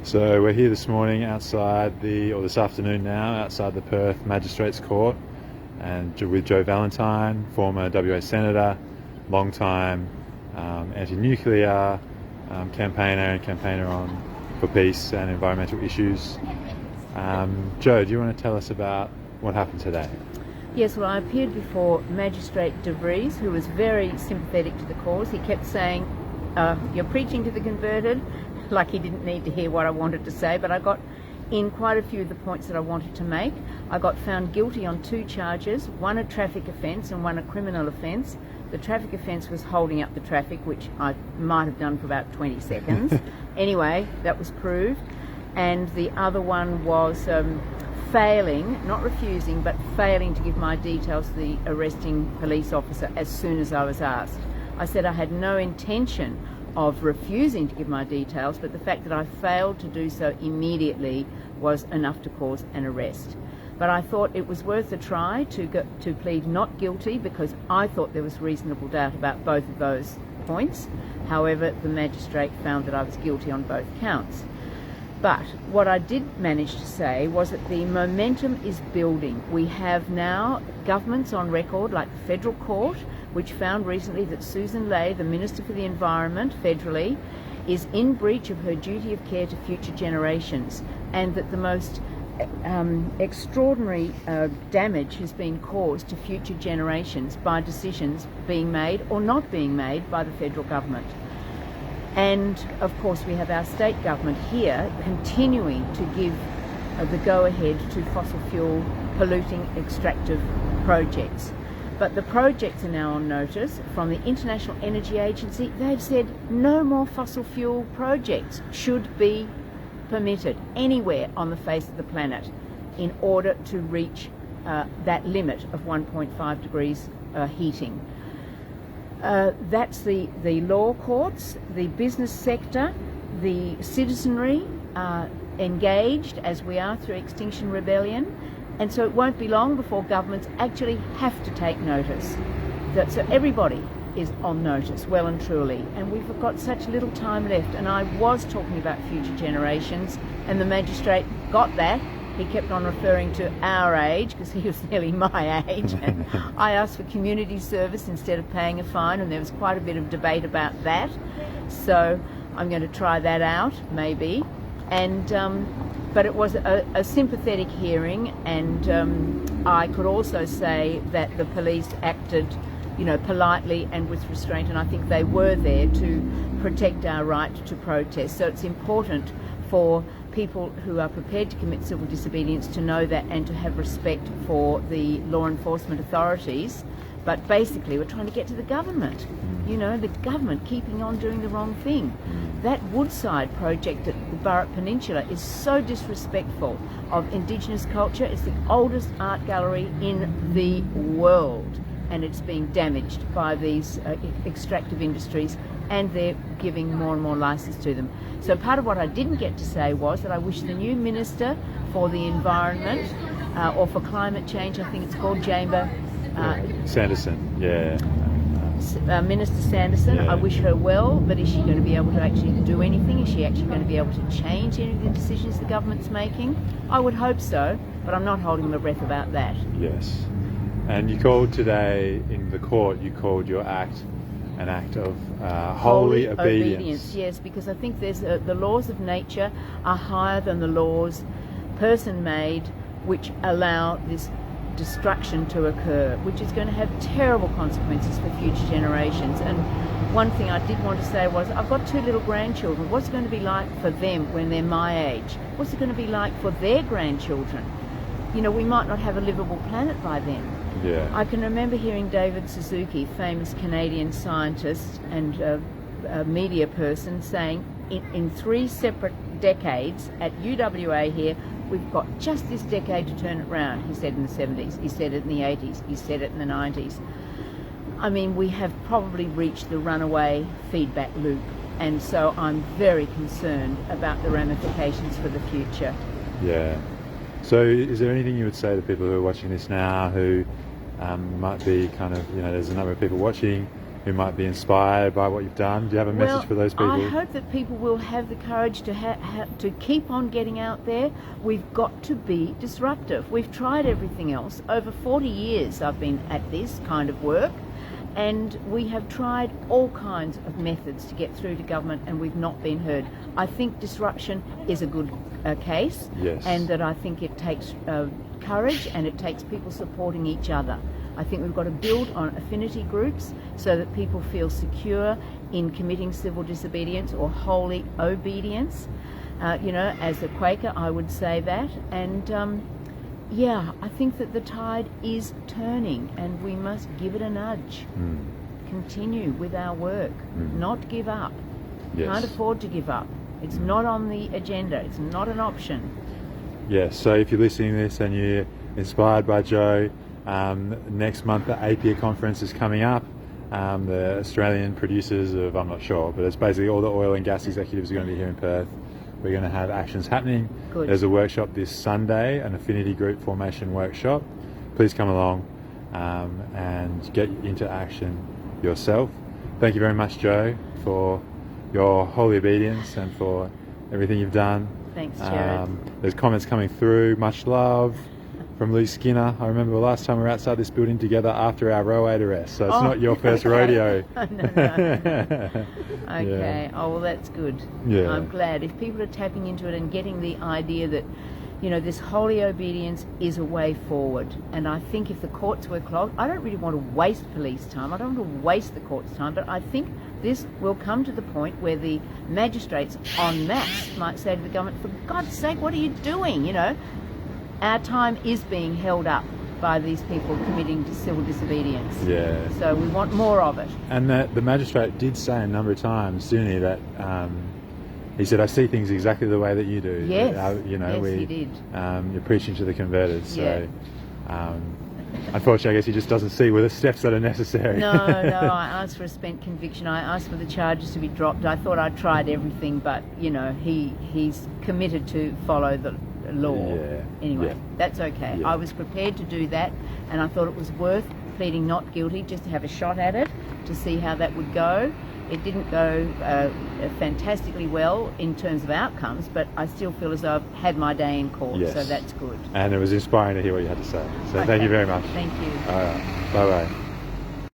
So we're here this morning this afternoon now, outside the Perth Magistrates Court, and with Joe Vallentine, former WA Senator, long-time anti-nuclear campaigner for peace and environmental issues. Joe, do you want to tell us about what happened today? Yes, well, I appeared before Magistrate De Vries, who was very sympathetic to the cause. He kept saying, you're preaching to the converted, like he didn't need to hear what I wanted to say, but I got in quite a few of the points that I wanted to make. I got found guilty on 2 charges, one a traffic offence and one a criminal offence. The traffic offence was holding up the traffic, which I might have done for about 20 seconds. Anyway, that was proved. And the other one was failing, not refusing, but failing to give my details to the arresting police officer as soon as I was asked. I said I had no intention of refusing to give my details, but the fact that I failed to do so immediately was enough to cause an arrest. But I thought it was worth a try to plead not guilty, because I thought there was reasonable doubt about both of those points. However, the magistrate found that I was guilty on both counts. But what I did manage to say was that the momentum is building. We have now governments on record, like the Federal Court, which found recently that Susan Ley, the Minister for the Environment federally, is in breach of her duty of care to future generations, and that the most extraordinary damage has been caused to future generations by decisions being made or not being made by the federal government. And of course we have our state government here continuing to give the go-ahead to fossil fuel polluting extractive projects. But the projects are now on notice from the International Energy Agency. They've said no more fossil fuel projects should be permitted anywhere on the face of the planet in order to reach that limit of 1.5 degrees heating. That's the law courts, the business sector, the citizenry engaged, as we are through Extinction Rebellion. And so it won't be long before governments actually have to take notice. So everybody is on notice, well and truly. And we've got such little time left. And I was talking about future generations, and the magistrate got that. He kept on referring to our age, because he was nearly my age. And I asked for community service instead of paying a fine, and there was quite a bit of debate about that. So I'm going to try that out, maybe. But it was a sympathetic hearing, and I could also say that the police acted, politely and with restraint, and I think they were there to protect our right to protest. So it's important for people who are prepared to commit civil disobedience to know that and to have respect for the law enforcement authorities. But basically we're trying to get to the government, the government keeping on doing the wrong thing. That Woodside project at the Burrup Peninsula is so disrespectful of Indigenous culture. It's the oldest art gallery in the world, and it's being damaged by these extractive industries, and they're giving more and more license to them. So part of what I didn't get to say was that I wish the new Minister for the Environment, or for Climate Change, I think it's called Sanderson, yeah. Minister Sanderson, yeah. I wish her well, but is she going to be able to actually do anything? Is she actually going to be able to change any of the decisions the government's making? I would hope so, but I'm not holding my breath about that. Yes. And you called today in the court, you called your act an act of holy obedience. Yes, because I think there's the laws of nature are higher than the laws person-made, which allow this destruction to occur, which is going to have terrible consequences for future generations. And one thing I did want to say was, I've got 2 little grandchildren. What's it going to be like for them when they're my age? What's it going to be like for their grandchildren? We might not have a livable planet by then. Yeah. I can remember hearing David Suzuki, famous Canadian scientist and a media person, saying in 3 separate decades at UWA here, we've got just this decade to turn it round. He said in the 70s, he said it in the 80s, he said it in the 90s. I mean, we have probably reached the runaway feedback loop, and so I'm very concerned about the ramifications for the future. Yeah. So is there anything you would say to people who are watching this now who might be there's a number of people watching who might be inspired by what you've done? Do you have a message for those people? I hope that people will have the courage to keep on getting out there. We've got to be disruptive. We've tried everything else. Over 40 years I've been at this kind of work, and we have tried all kinds of methods to get through to government, and we've not been heard. I think disruption is a good case, yes. And that I think it takes courage, and it takes people supporting each other. I think we've got to build on affinity groups so that people feel secure in committing civil disobedience or holy obedience. As a Quaker, I would say that. And I think that the tide is turning, and we must give it a nudge. Continue with our work, not give up. Yes. Can't afford to give up. It's not on the agenda. It's not an option. Yes, so if you're listening to this and you're inspired by Joe, next month the APIA conference is coming up. The Australian producers of, I'm not sure, but it's basically all the oil and gas executives are going to be here in Perth. We're going to have actions happening. Good. There's a workshop this Sunday, an affinity group formation workshop. Please come along and get into action yourself. Thank you very much, Joe, for your holy obedience and for everything you've done. Thanks, Jared. There's comments coming through. Much love from Lou Skinner. I remember the last time we were outside this building together after our row 8 arrest, so it's not your first rodeo. No. Okay. Yeah. Oh, well, that's good. Yeah. I'm glad. If people are tapping into it and getting the idea that, this holy obedience is a way forward. And I think if the courts were clogged, I don't really want to waste police time. I don't want to waste the court's time, but I think this will come to the point where the magistrates en masse might say to the government, for God's sake, what are you doing? Our time is being held up by these people committing to civil disobedience. Yeah. So we want more of it. And the magistrate did say a number of times, didn't he, that he said, I see things exactly the way that you do. Yes, That, he did. You're preaching to the converted. Yeah. So unfortunately, I guess he just doesn't see where the steps that are necessary. No, I asked for a spent conviction. I asked for the charges to be dropped. I thought I'd tried everything, but, he's committed to follow the law. Yeah. Anyway, that's okay. Yeah. I was prepared to do that, and I thought it was worth pleading not guilty just to have a shot at it, to see how that would go. It didn't go fantastically well in terms of outcomes, but I still feel as though I've had my day in court, Yes. so that's good. And it was inspiring to hear what you had to say. So Okay. thank you very much. Thank you. All right. Bye-bye.